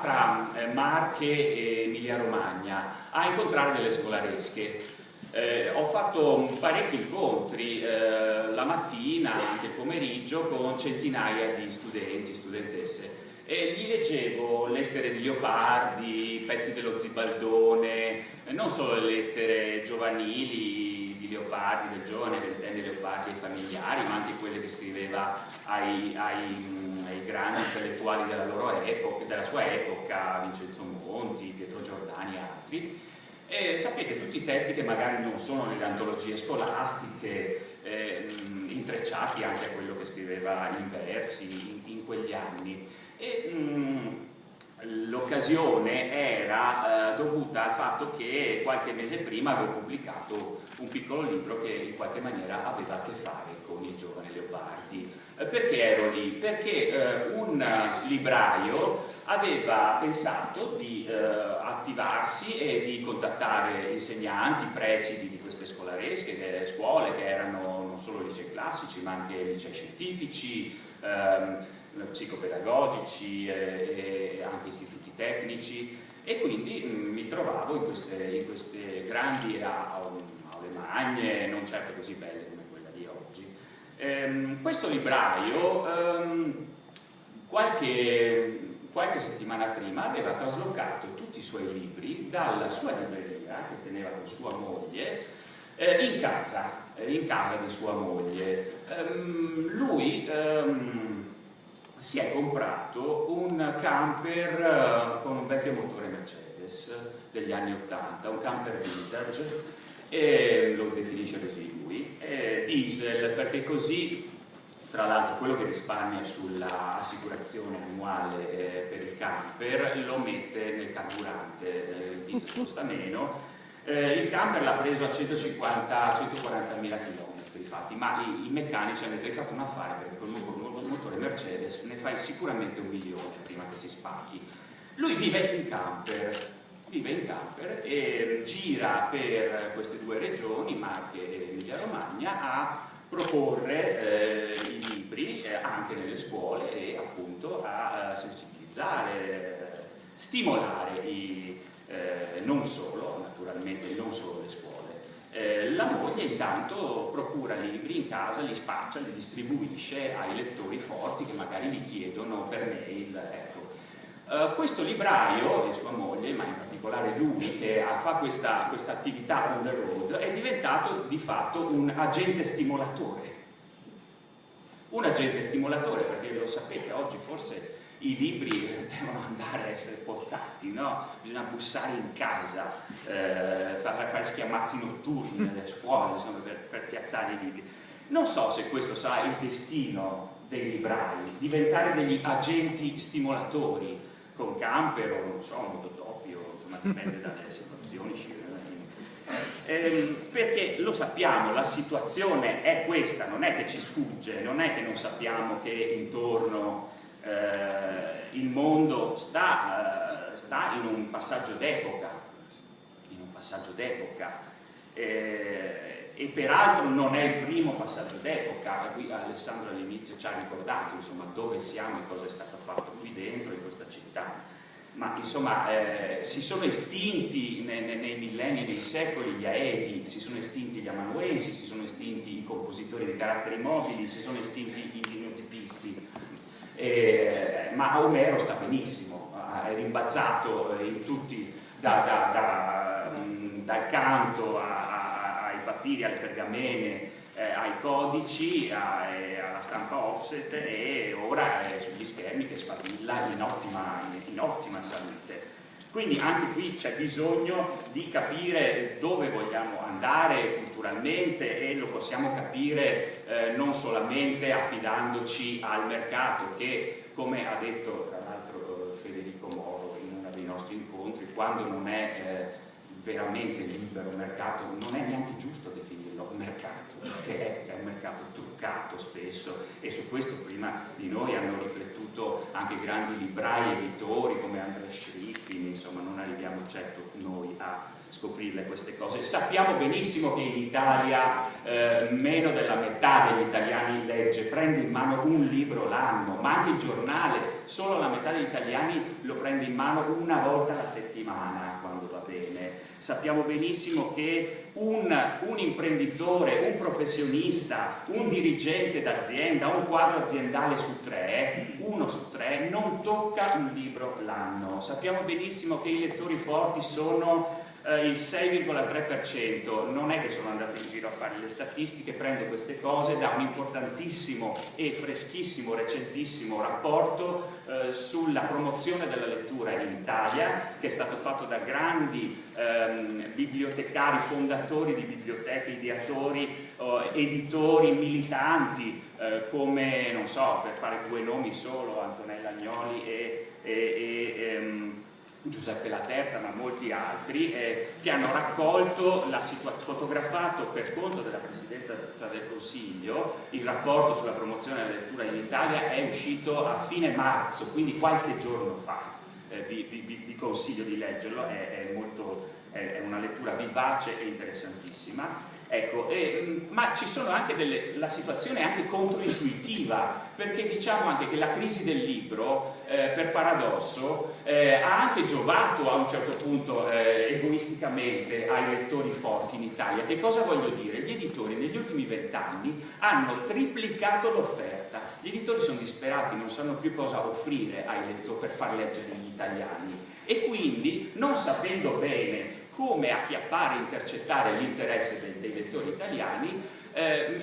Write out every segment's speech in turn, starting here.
tra Marche e Emilia Romagna a incontrare delle scolaresche. Ho fatto parecchi incontri la mattina, anche il pomeriggio, con centinaia di studenti e studentesse, e gli leggevo lettere di Leopardi, pezzi dello Zibaldone, non solo le lettere giovanili di Leopardi, del giovane ventenne Leopardi ai familiari, ma anche quelle che scriveva ai grandi intellettuali della sua epoca, Vincenzo Monti, Pietro Giordani e altri. E sapete, tutti i testi che magari non sono nelle antologie scolastiche, intrecciati anche a quello che scriveva in versi in quegli anni. L'occasione era dovuta al fatto che qualche mese prima avevo pubblicato un piccolo libro che in qualche maniera aveva a che fare con il giovane Leopardi. Perché ero lì? Perché un libraio aveva pensato di attivarsi e di contattare insegnanti, presidi di queste scolaresche, scuole che erano non solo licei classici ma anche licei scientifici, psicopedagogici e anche istituti tecnici, e quindi mi trovavo in queste grandi aule magne, non certo così belle come quella di oggi. Questo libraio qualche settimana prima aveva traslocato tutti i suoi libri dalla sua libreria, che teneva con sua moglie, in casa di sua moglie. Lui si è comprato un camper con un vecchio motore Mercedes degli anni 80, un camper vintage, e lo definisce così lui, diesel, perché così, tra l'altro, quello che risparmia sulla assicurazione annuale per il camper lo mette nel carburante, il diesel costa meno. Il camper l'ha preso a 140.000 km fatti, ma i meccanici hanno detto: hai fatto un affare, perché con il motore Mercedes ne fai sicuramente 1 milione prima che si spacchi. Lui vive in camper e gira per queste due regioni, Marche e Emilia Romagna, a proporre i libri anche nelle scuole e appunto a sensibilizzare, stimolare non solo, naturalmente, non solo le scuole. La moglie intanto procura libri in casa, li spaccia, li distribuisce ai lettori forti che magari li chiedono per mail. Ecco. Questo libraio e sua moglie, ma in particolare lui che fa questa attività on the road, è diventato di fatto un agente stimolatore. Un agente stimolatore, perché lo sapete, oggi forse i libri devono andare a essere portati, no? Bisogna bussare in casa, fare schiamazzi notturni nelle scuole, insomma, per piazzare i libri. Non so se questo sarà il destino dei librai, diventare degli agenti stimolatori con camper o, non so, motodoppio, insomma, dipende dalle situazioni. Perché lo sappiamo, la situazione è questa, non è che ci sfugge, non è che non sappiamo che intorno il mondo sta in un passaggio d'epoca, e peraltro non è il primo passaggio d'epoca. Qui Alessandro all'inizio ci ha ricordato, insomma, dove siamo e cosa è stato fatto qui dentro, in questa città. Ma insomma si sono estinti nei millenni e nei secoli gli Aedi, si sono estinti gli amanuensi, si sono estinti i compositori di caratteri mobili, si sono estinti i linotipisti. Ma Omero sta benissimo, è rimbalzato in tutti, dal canto ai papiri, alle pergamene, ai codici, alla stampa offset, e ora è sugli schermi che sfavilla in ottima salute. Quindi anche qui c'è bisogno di capire dove vogliamo andare culturalmente, e lo possiamo capire non solamente affidandoci al mercato, che, come ha detto tra l'altro Federico Moro in uno dei nostri incontri, quando non è veramente libero il mercato, non è neanche giusto definirlo mercato, perché è un mercato truccato spesso, e su questo prima di noi hanno riflettuto anche grandi librai editori come Andrea Schrippin. Insomma, non arriviamo certo noi a scoprirle queste cose. Sappiamo benissimo che in Italia meno della metà degli italiani legge, prende in mano un libro l'anno, ma anche il giornale, solo la metà degli italiani lo prende in mano una volta alla settimana, quando va bene. Sappiamo benissimo che un imprenditore, un professionista, un dirigente d'azienda, un quadro aziendale su tre, uno su tre, non tocca un libro l'anno. Sappiamo benissimo che i lettori forti sono il 6,3%, non è che sono andato in giro a fare le statistiche, prendo queste cose da un importantissimo e freschissimo, recentissimo rapporto sulla promozione della lettura in Italia, che è stato fatto da grandi bibliotecari, fondatori di biblioteche, ideatori, editori, militanti, come, non so, per fare due nomi solo, Antonella Agnoli e Giuseppe Laterza, ma molti altri, che hanno raccolto la fotografato per conto della Presidenza del Consiglio. Il rapporto sulla promozione della lettura in Italia è uscito a fine marzo, quindi qualche giorno fa. Vi consiglio di leggerlo, è una lettura vivace e interessantissima. Ecco, ma ci sono anche la situazione è anche controintuitiva, perché diciamo anche che la crisi del libro, per paradosso, ha anche giovato a un certo punto egoisticamente ai lettori forti in Italia. Che cosa voglio dire? Gli editori negli ultimi 20 anni hanno triplicato l'offerta. Gli editori sono disperati, non sanno più cosa offrire ai lettori per far leggere gli italiani, e quindi, non sapendo bene come acchiappare e intercettare l'interesse dei lettori italiani,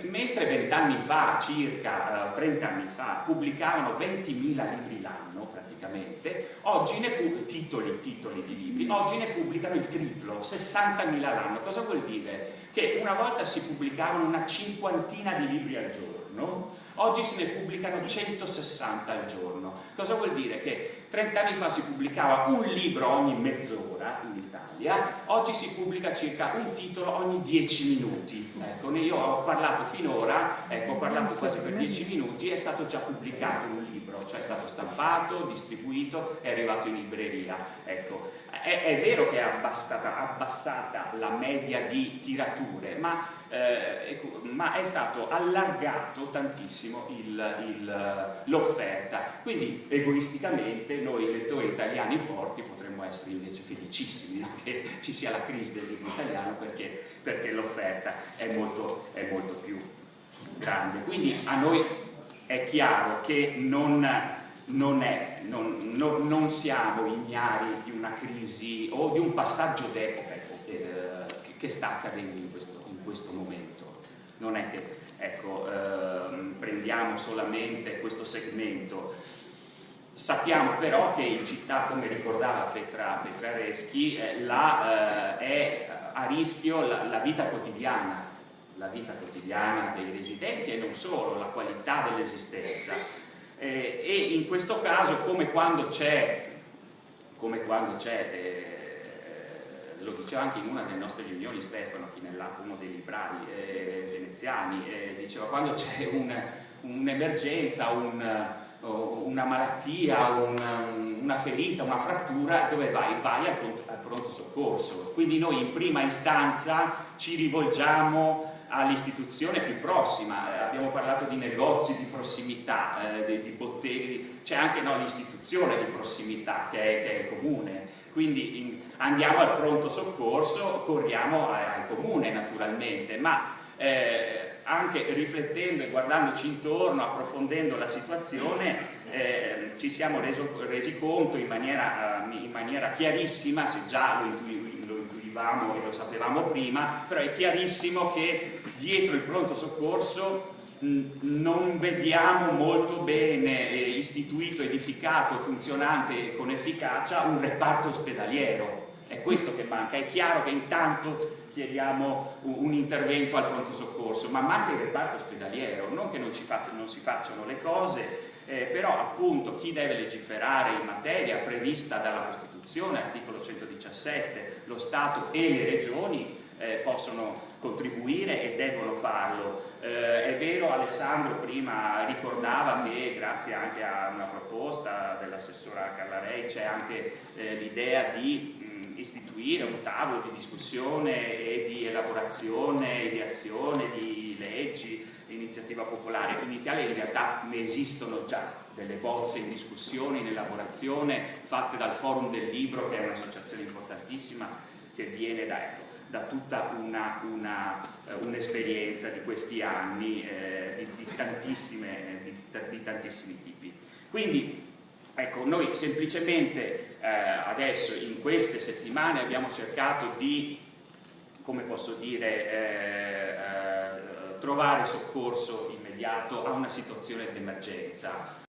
mentre 20 anni fa, circa 30 anni fa, pubblicavano 20.000 libri l'anno praticamente, oggi titoli di libri, oggi ne pubblicano il triplo, 60.000 l'anno. Cosa vuol dire? Che una volta si pubblicavano una cinquantina di libri al giorno, oggi se ne pubblicano 160 al giorno. Cosa vuol dire? Che 30 anni fa si pubblicava un libro ogni mezz'ora in Italia, oggi si pubblica circa un titolo ogni 10 minuti. Ecco, io ho parlato finora, ho parlato quasi per 10 minuti, è stato già pubblicato un libro, cioè è stato stampato, distribuito, è arrivato in libreria. Ecco, è vero che è abbassata la media di tirature, ma è stato allargato tantissimo l'offerta. Quindi egoisticamente noi lettori italiani forti potremmo essere invece felicissimi, no? Che ci sia la crisi del libro italiano, perché l'offerta è molto più grande. Quindi a noi è chiaro che non siamo ignari di una crisi o di un passaggio d'epoca che sta accadendo in questo momento. Non è che prendiamo solamente questo segmento. Sappiamo però che in città, come ricordava Petra Reschi, è a rischio la vita quotidiana dei residenti, e non solo, la qualità dell'esistenza. E in questo caso, come quando c'è, lo diceva anche in una delle nostre riunioni Stefano Chinellato, uno dei librari veneziani, diceva: quando c'è un'emergenza, una malattia, una ferita, una frattura, dove vai? Vai al pronto soccorso. Quindi noi in prima istanza ci rivolgiamo all'istituzione più prossima. Abbiamo parlato di negozi di prossimità, di botteghe, c'è anche l'istituzione di prossimità che è il comune. Quindi andiamo al pronto soccorso, corriamo al comune naturalmente, ma anche riflettendo e guardandoci intorno, approfondendo la situazione, ci siamo resi conto in maniera chiarissima, se già lo intuivamo e lo sapevamo prima, però è chiarissimo che dietro il pronto soccorso non vediamo molto bene istituito, edificato, funzionante con efficacia un reparto ospedaliero. È questo che manca. È chiaro che intanto chiediamo un intervento al pronto soccorso, ma manca il reparto ospedaliero. Non che non si facciano le cose, però appunto chi deve legiferare in materia prevista dalla Costituzione, articolo 117, lo Stato e le regioni possono contribuire e devono farlo. È vero, Alessandro prima ricordava che grazie anche a una proposta dell'assessora Carla Rei c'è anche l'idea di istituire un tavolo di discussione e di elaborazione, ideazione di leggi, iniziativa popolare. In Italia in realtà ne esistono già delle bozze in discussione, in elaborazione, fatte dal Forum del Libro, che è un'associazione importantissima che viene da tutta un'esperienza di questi anni, di tantissimi tipi. Quindi ecco, noi semplicemente adesso in queste settimane abbiamo cercato di, come posso dire, trovare soccorso immediato a una situazione d'emergenza